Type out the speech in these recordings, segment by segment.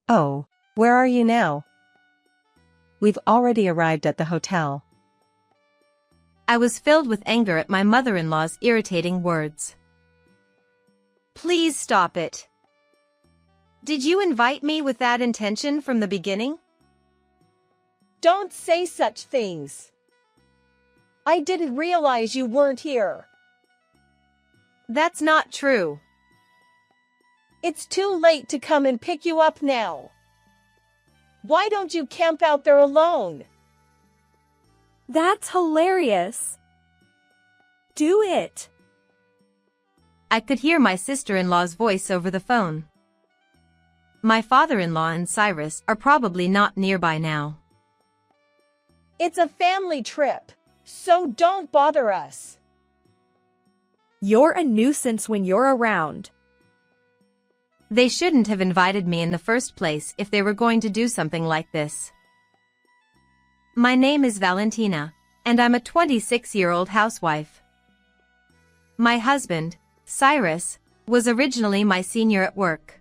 Oh, where are you now? We've already arrived at the hotel. I was filled with anger at my mother-in-law's irritating words. Please stop it. Did you invite me with that intention from the beginning? Don't say such things. I didn't realize you weren't here. That's not true. It's too late to come and pick you up now. Why don't you camp out there alone? That's hilarious. Do it. I could hear my sister-in-law's voice over the phone. My father-in-law and Cyrus are probably not nearby now. It's a family trip, so don't bother us. You're a nuisance when you're around. They shouldn't have invited me in the first place if they were going to do something like this. My name is Valentina, and I'm a 26-year-old housewife. My husband, Cyrus, was originally my senior at work.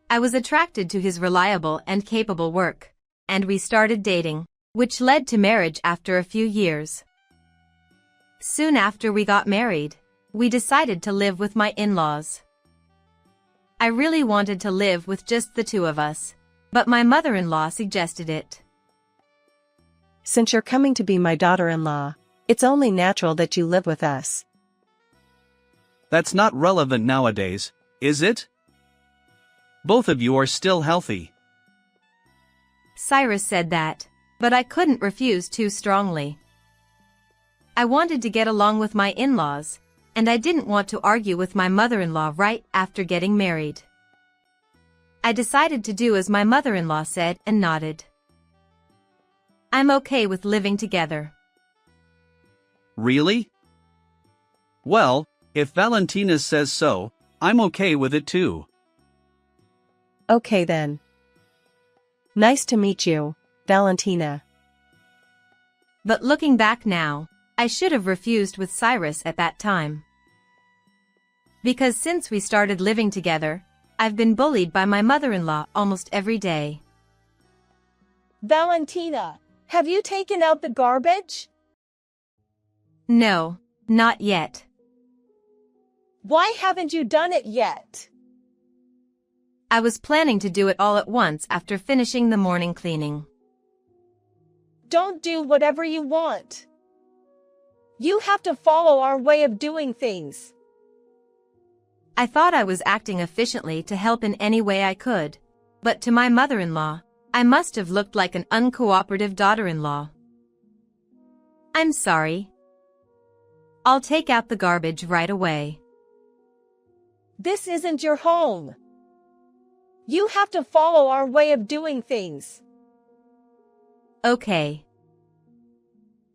I was attracted to his reliable and capable work, and we started dating, which led to marriage after a few years. Soon after we got married, we decided to live with my in-laws. I really wanted to live with just the two of us, but my mother-in-law suggested it. Since you're coming to be my daughter-in-law, it's only natural that you live with us. That's not relevant nowadays, is it? Both of you are still healthy. Cyrus said that, but I couldn't refuse too strongly. I wanted to get along with my in-laws, and I didn't want to argue with my mother-in-law right after getting married. I decided to do as my mother-in-law said and nodded. I'm okay with living together. Really? Well, if Valentina says so, I'm okay with it too. Okay then. Nice to meet you, Valentina. But looking back now, I should have refused with Cyrus at that time. Because since we started living together, I've been bullied by my mother-in-law almost every day. Valentina, have you taken out the garbage? No, not yet. Why haven't you done it yet? I was planning to do it all at once after finishing the morning cleaning. Don't do whatever you want. You have to follow our way of doing things. I thought I was acting efficiently to help in any way I could, but to my mother-in-law, I must have looked like an uncooperative daughter-in-law. I'm sorry. I'll take out the garbage right away. This isn't your home. You have to follow our way of doing things. Okay.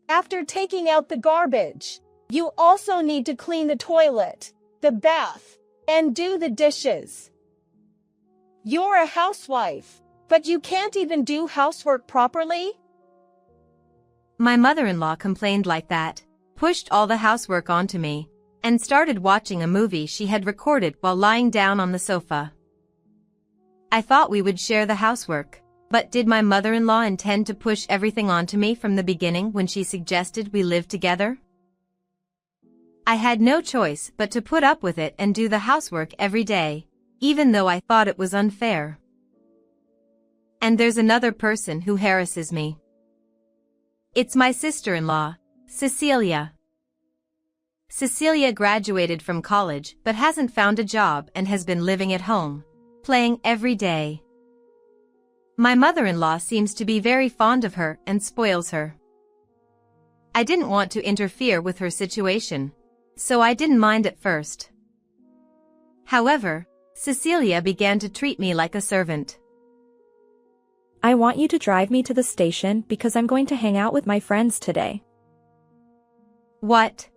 After taking out the garbage, you also need to clean the toilet, the bath, and do the dishes. You're a housewife, but you can't even do housework properly? My mother-in-law complained like that, pushed all the housework onto me, and started watching a movie she had recorded while lying down on the sofa. I thought we would share the housework, but did my mother-in-law intend to push everything onto me from the beginning when she suggested we live together? I had no choice but to put up with it and do the housework every day, even though I thought it was unfair. And there's another person who harasses me. It's my sister-in-law, Cecilia. Cecilia graduated from college but hasn't found a job and has been living at home, playing every day. My mother-in-law seems to be very fond of her and spoils her. I didn't want to interfere with her situation, so I didn't mind at first. However, Cecilia began to treat me like a servant. I want you to drive me to the station because I'm going to hang out with my friends today. What?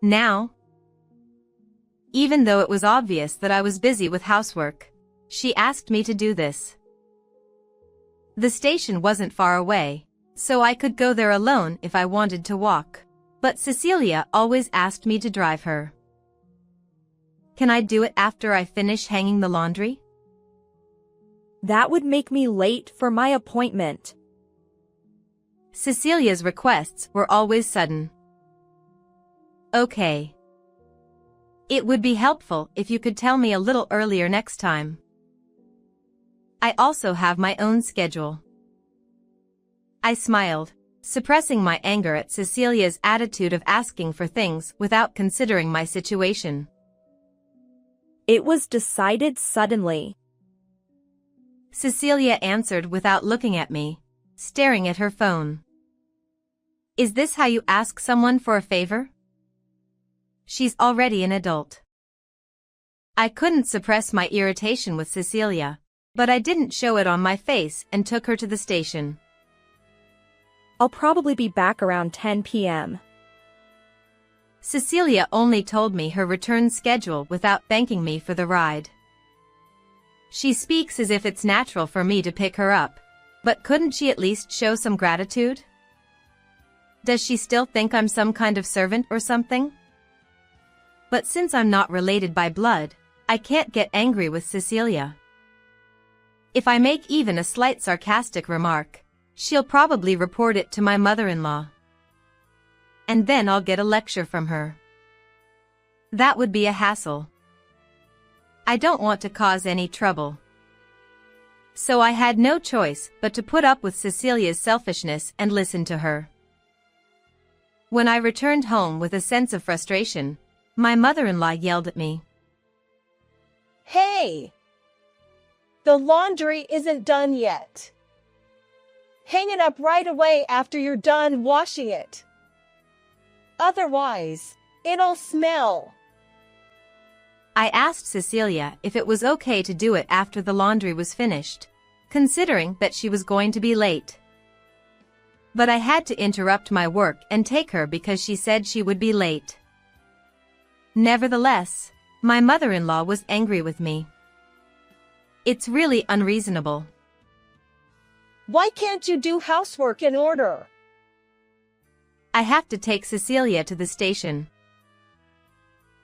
Now? Even though it was obvious that I was busy with housework, she asked me to do this. The station wasn't far away, so I could go there alone if I wanted to walk, but Cecilia always asked me to drive her. Can I do it after I finish hanging the laundry? That would make me late for my appointment. Cecilia's requests were always sudden. Okay. It would be helpful if you could tell me a little earlier next time. I also have my own schedule. I smiled, suppressing my anger at Cecilia's attitude of asking for things without considering my situation. It was decided suddenly. Cecilia answered without looking at me, staring at her phone. Is this how you ask someone for a favor? She's already an adult. I couldn't suppress my irritation with Cecilia, but I didn't show it on my face and took her to the station. I'll probably be back around 10 p.m. Cecilia only told me her return schedule without thanking me for the ride. She speaks as if it's natural for me to pick her up, but couldn't she at least show some gratitude? Does she still think I'm some kind of servant or something? But since I'm not related by blood, I can't get angry with Cecilia. If I make even a slight sarcastic remark, she'll probably report it to my mother-in-law. And then I'll get a lecture from her. That would be a hassle. I don't want to cause any trouble. So I had no choice but to put up with Cecilia's selfishness and listen to her. When I returned home with a sense of frustration, my mother-in-law yelled at me. Hey! The laundry isn't done yet. Hang it up right away after you're done washing it. Otherwise, it'll smell. I asked Cecilia if it was okay to do it after the laundry was finished, considering that she was going to be late. But I had to interrupt my work and take her because she said she would be late. Nevertheless, my mother-in-law was angry with me. It's really unreasonable. Why can't you do housework in order? I have to take Cecilia to the station.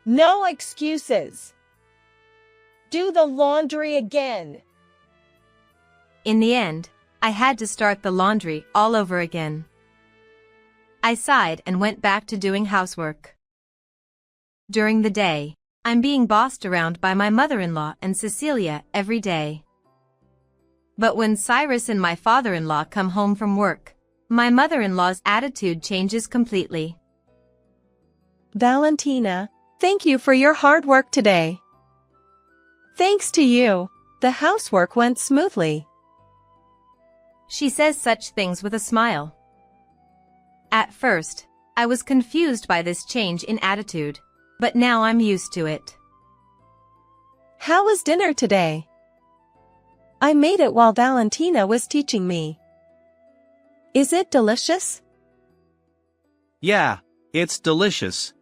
No excuses. Do the laundry again. In the end, I had to start the laundry all over again. I sighed and went back to doing housework. During the day, I'm being bossed around by my mother-in-law and Cecilia every day. But when Cyrus and my father-in-law come home from work, my mother-in-law's attitude changes completely. Valentina, thank you for your hard work today. Thanks to you, the housework went smoothly. She says such things with a smile. At first, I was confused by this change in attitude, but now I'm used to it. How was dinner today? I made it while Valentina was teaching me. Is it delicious? Yeah, it's delicious.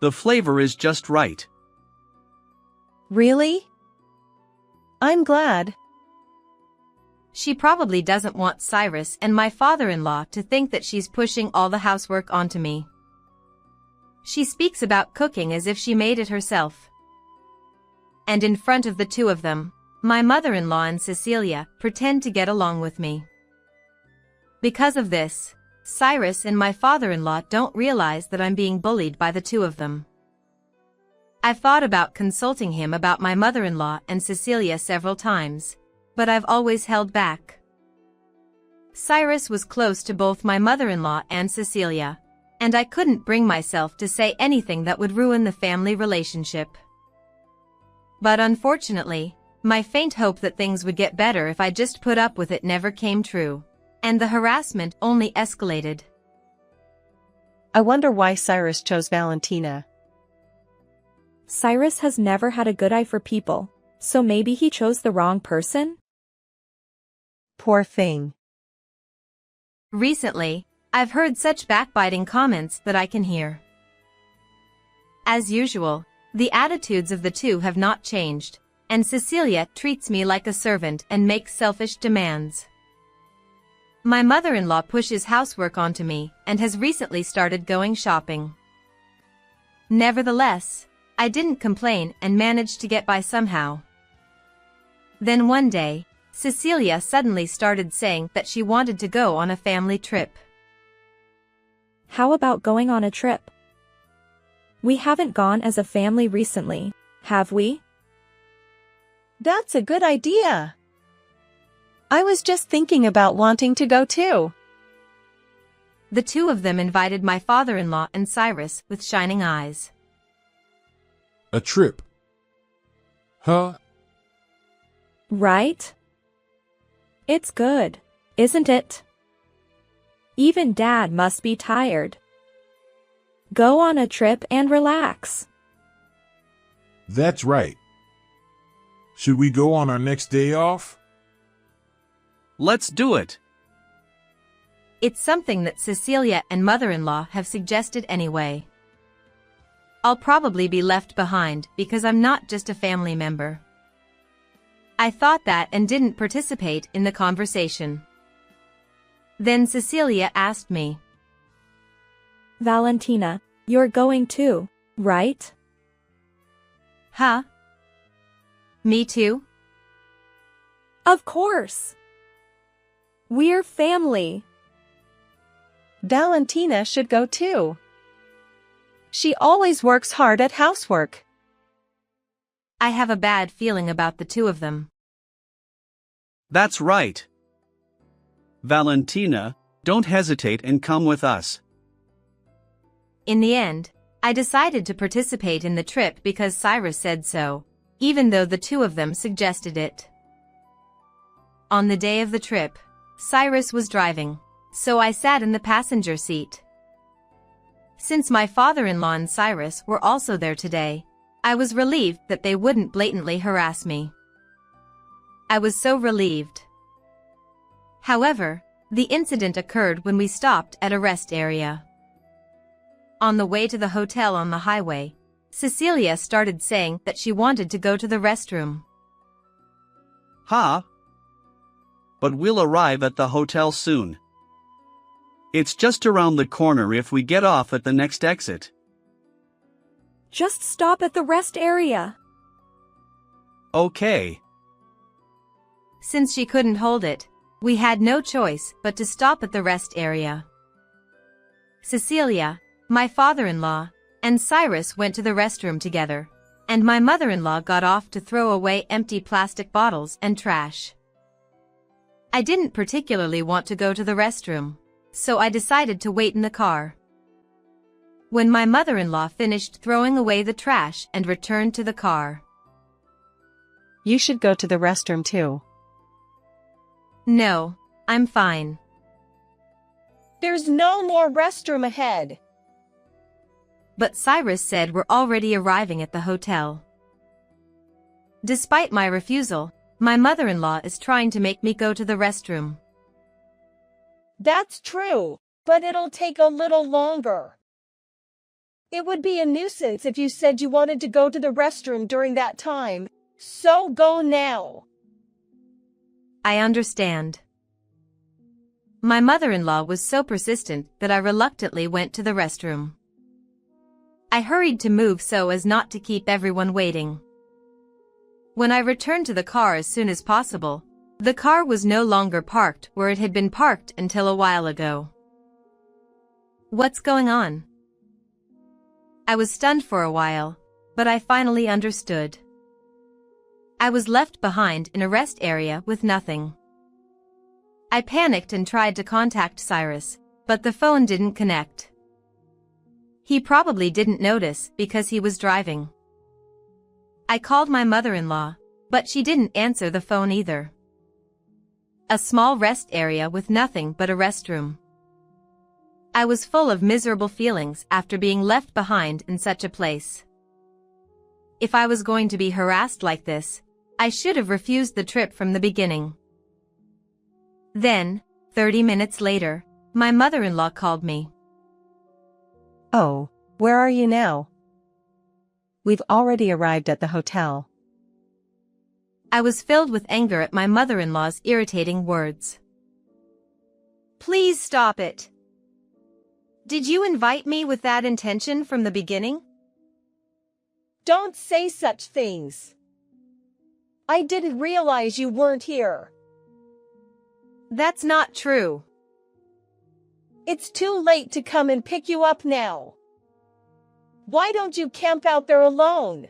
The flavor is just right. Really? I'm glad. She probably doesn't want Cyrus and my father-in-law to think that she's pushing all the housework onto me. She speaks about cooking as if she made it herself. And in front of the two of them, my mother-in-law and Cecilia pretend to get along with me. Because of this, Cyrus and my father-in-law don't realize that I'm being bullied by the two of them. I've thought about consulting him about my mother-in-law and Cecilia several times, but I've always held back. Cyrus was close to both my mother-in-law and Cecilia, and I couldn't bring myself to say anything that would ruin the family relationship. But unfortunately, my faint hope that things would get better if I just put up with it never came true, and the harassment only escalated. I wonder why Cyrus chose Valentina. Cyrus has never had a good eye for people, so maybe he chose the wrong person? Poor thing. Recently, I've heard such backbiting comments that I can hear. As usual, the attitudes of the two have not changed, and Cecilia treats me like a servant and makes selfish demands. My mother-in-law pushes housework onto me and has recently started going shopping. Nevertheless, I didn't complain and managed to get by somehow. Then one day, Cecilia suddenly started saying that she wanted to go on a family trip. How about going on a trip? We haven't gone as a family recently, have we? That's a good idea. I was just thinking about wanting to go too. The two of them invited my father-in-law and Cyrus with shining eyes. A trip. Huh? Right? It's good, isn't it? Even Dad must be tired. Go on a trip and relax. That's right. Should we go on our next day off? Let's do it. It's something that Cecilia and mother-in-law have suggested anyway. I'll probably be left behind because I'm not just a family member. I thought that and didn't participate in the conversation. Then Cecilia asked me, Valentina, you're going too, right? Huh? Me too? Of course. We're family. Valentina should go too. She always works hard at housework. I have a bad feeling about the two of them. That's right. Valentina, don't hesitate and come with us. In the end, I decided to participate in the trip because Cyrus said so, even though the two of them suggested it. On the day of the trip, Cyrus was driving, so I sat in the passenger seat. Since my father-in-law and Cyrus were also there today, I was relieved that they wouldn't blatantly harass me. I was so relieved. However, the incident occurred when we stopped at a rest area. On the way to the hotel on the highway, Cecilia started saying that she wanted to go to the restroom. Huh? But we'll arrive at the hotel soon. It's just around the corner if we get off at the next exit. Just stop at the rest area. Okay. Since she couldn't hold it, we had no choice but to stop at the rest area. Cecilia, my father-in-law, and Cyrus went to the restroom together, and my mother-in-law got off to throw away empty plastic bottles and trash. I didn't particularly want to go to the restroom, so I decided to wait in the car. When my mother-in-law finished throwing away the trash and returned to the car. You should go to the restroom too. No, I'm fine. There's no more restroom ahead. But Cyrus said we're already arriving at the hotel. Despite my refusal, my mother-in-law is trying to make me go to the restroom. That's true, but it'll take a little longer. It would be a nuisance if you said you wanted to go to the restroom during that time, so go now. I understand. My mother-in-law was so persistent that I reluctantly went to the restroom. I hurried to move so as not to keep everyone waiting. When I returned to the car as soon as possible, the car was no longer parked where it had been parked until a while ago. What's going on? I was stunned for a while, but I finally understood. I was left behind in a rest area with nothing. I panicked and tried to contact Cyrus, but the phone didn't connect. He probably didn't notice because he was driving. I called my mother-in-law, but she didn't answer the phone either. A small rest area with nothing but a restroom. I was full of miserable feelings after being left behind in such a place. If I was going to be harassed like this, I should have refused the trip from the beginning. Then, 30 minutes later, my mother-in-law called me. Oh, where are you now? We've already arrived at the hotel. I was filled with anger at my mother-in-law's irritating words. Please stop it. Did you invite me with that intention from the beginning? Don't say such things. I didn't realize you weren't here. That's not true. It's too late to come and pick you up now. Why don't you camp out there alone?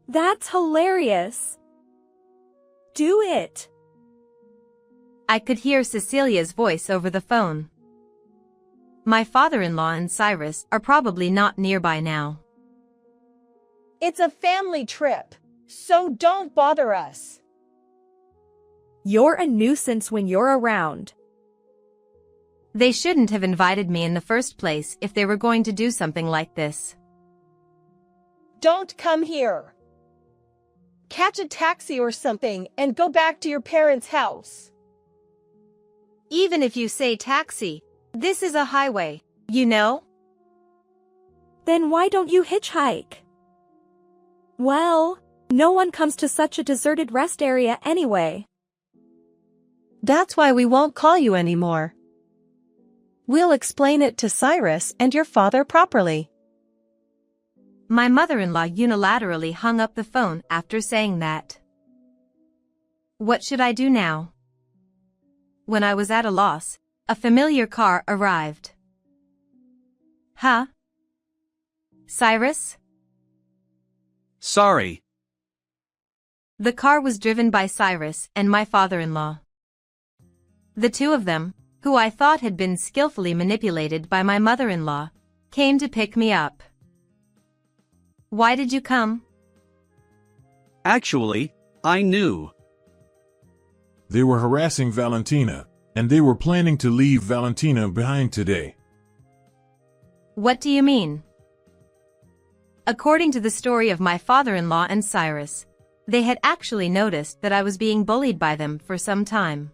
That's hilarious. Do it. I could hear Cecilia's voice over the phone. My father-in-law and Cyrus are probably not nearby now. It's a family trip, so don't bother us. You're a nuisance when you're around. They shouldn't have invited me in the first place if they were going to do something like this. Don't come here. Catch a taxi or something and go back to your parents' house. Even if you say taxi, this is a highway, you know? Then why don't you hitchhike? Well, no one comes to such a deserted rest area anyway. That's why we won't call you anymore. We'll explain it to Cyrus and your father properly. My mother-in-law unilaterally hung up the phone after saying that. What should I do now? When I was at a loss, a familiar car arrived. Huh? Cyrus? Sorry. The car was driven by Cyrus and my father-in-law. The two of them, who I thought had been skillfully manipulated by my mother-in-law, came to pick me up. Why did you come? Actually, I knew. They were harassing Valentina, and they were planning to leave Valentina behind today. What do you mean? According to the story of my father-in-law and Cyrus, they had actually noticed that I was being bullied by them for some time.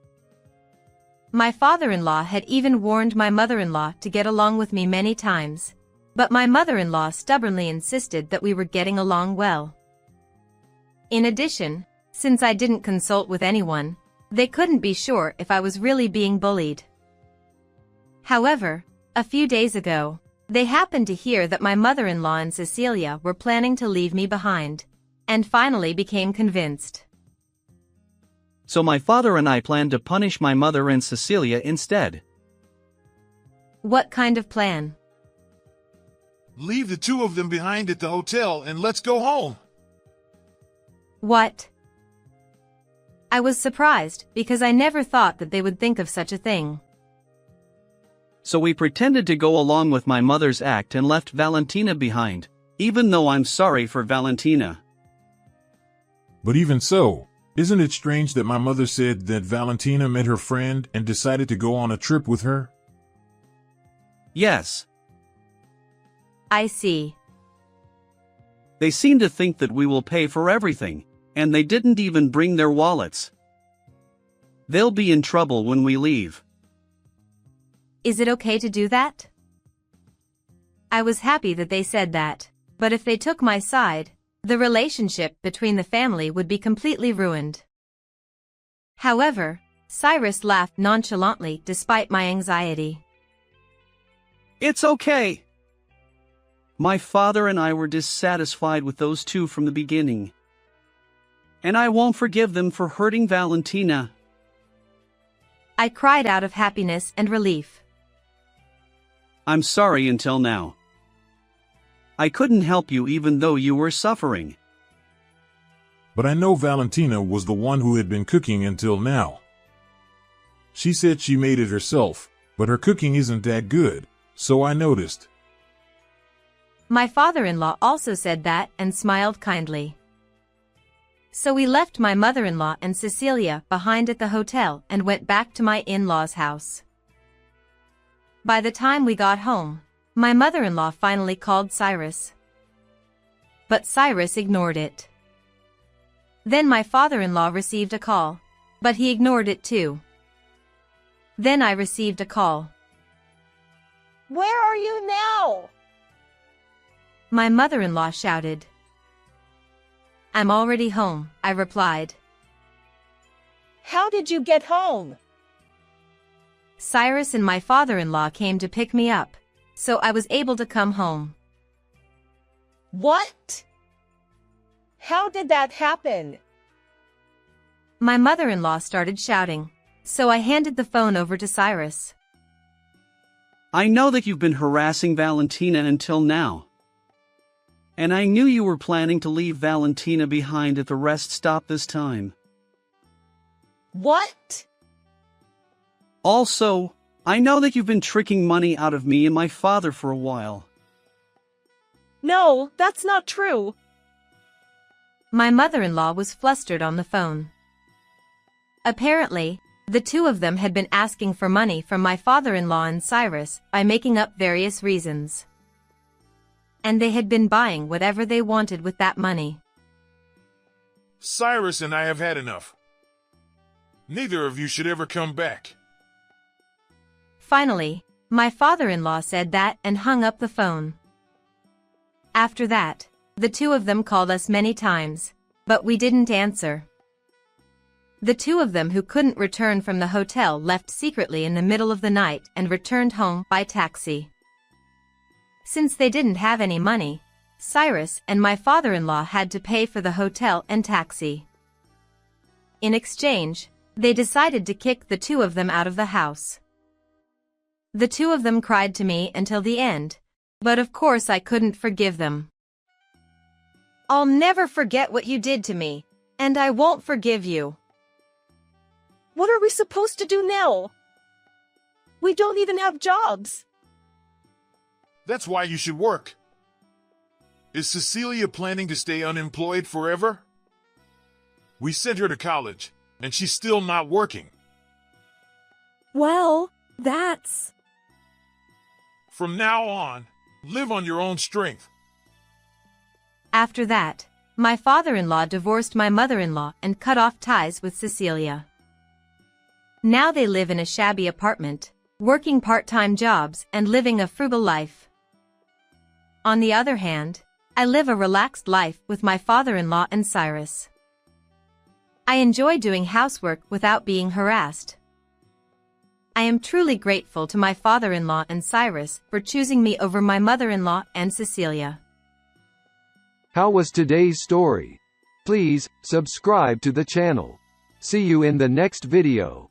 My father-in-law had even warned my mother-in-law to get along with me many times, but my mother-in-law stubbornly insisted that we were getting along well. In addition, since I didn't consult with anyone, they couldn't be sure if I was really being bullied. However, a few days ago, they happened to hear that my mother-in-law and Cecilia were planning to leave me behind, and finally became convinced. So my father and I planned to punish my mother and Cecilia instead. What kind of plan? Leave the two of them behind at the hotel and let's go home. What? I was surprised because I never thought that they would think of such a thing. So we pretended to go along with my mother's act and left Valentina behind, even though I'm sorry for Valentina. But even so, isn't it strange that my mother said that Valentina met her friend and decided to go on a trip with her? Yes. I see. They seem to think that we will pay for everything, and they didn't even bring their wallets. They'll be in trouble when we leave. Is it okay to do that? I was happy that they said that, but if they took my side, the relationship between the family would be completely ruined. However, Cyrus laughed nonchalantly despite my anxiety. It's okay. My father and I were dissatisfied with those two from the beginning. And I won't forgive them for hurting Valentina. I cried out of happiness and relief. I'm sorry until now. I couldn't help you even though you were suffering. But I know Valentina was the one who had been cooking until now. She said she made it herself, but her cooking isn't that good, so I noticed. My father-in-law also said that and smiled kindly. So we left my mother-in-law and Cecilia behind at the hotel and went back to my in-laws' house. By the time we got home, my mother-in-law finally called Cyrus. But Cyrus ignored it. Then my father-in-law received a call, but he ignored it too. Then I received a call. Where are you now? My mother-in-law shouted. I'm already home, I replied. How did you get home? Cyrus and my father-in-law came to pick me up, so I was able to come home. What? How did that happen? My mother-in-law started shouting, so I handed the phone over to Cyrus. I know that you've been harassing Valentina until now. And I knew you were planning to leave Valentina behind at the rest stop this time. What? Also, I know that you've been tricking money out of me and my father for a while. No, that's not true. My mother-in-law was flustered on the phone. Apparently, the two of them had been asking for money from my father-in-law and Cyrus by making up various reasons. And they had been buying whatever they wanted with that money. Cyrus and I have had enough. Neither of you should ever come back. Finally, my father-in-law said that and hung up the phone. After that, the two of them called us many times, but we didn't answer. The two of them who couldn't return from the hotel left secretly in the middle of the night and returned home by taxi. Since they didn't have any money, Cyrus and my father-in-law had to pay for the hotel and taxi. In exchange, they decided to kick the two of them out of the house. The two of them cried to me until the end, but of course I couldn't forgive them. I'll never forget what you did to me, and I won't forgive you. What are we supposed to do now? We don't even have jobs. That's why you should work. Is Cecilia planning to stay unemployed forever? We sent her to college, and she's still not working. Well, that's... From now on, live on your own strength. After that, my father-in-law divorced my mother-in-law and cut off ties with Cecilia. Now they live in a shabby apartment, working part-time jobs and living a frugal life. On the other hand, I live a relaxed life with my father-in-law and Cyrus. I enjoy doing housework without being harassed. I am truly grateful to my father-in-law and Cyrus for choosing me over my mother-in-law and Cecilia. How was today's story? Please subscribe to the channel. See you in the next video.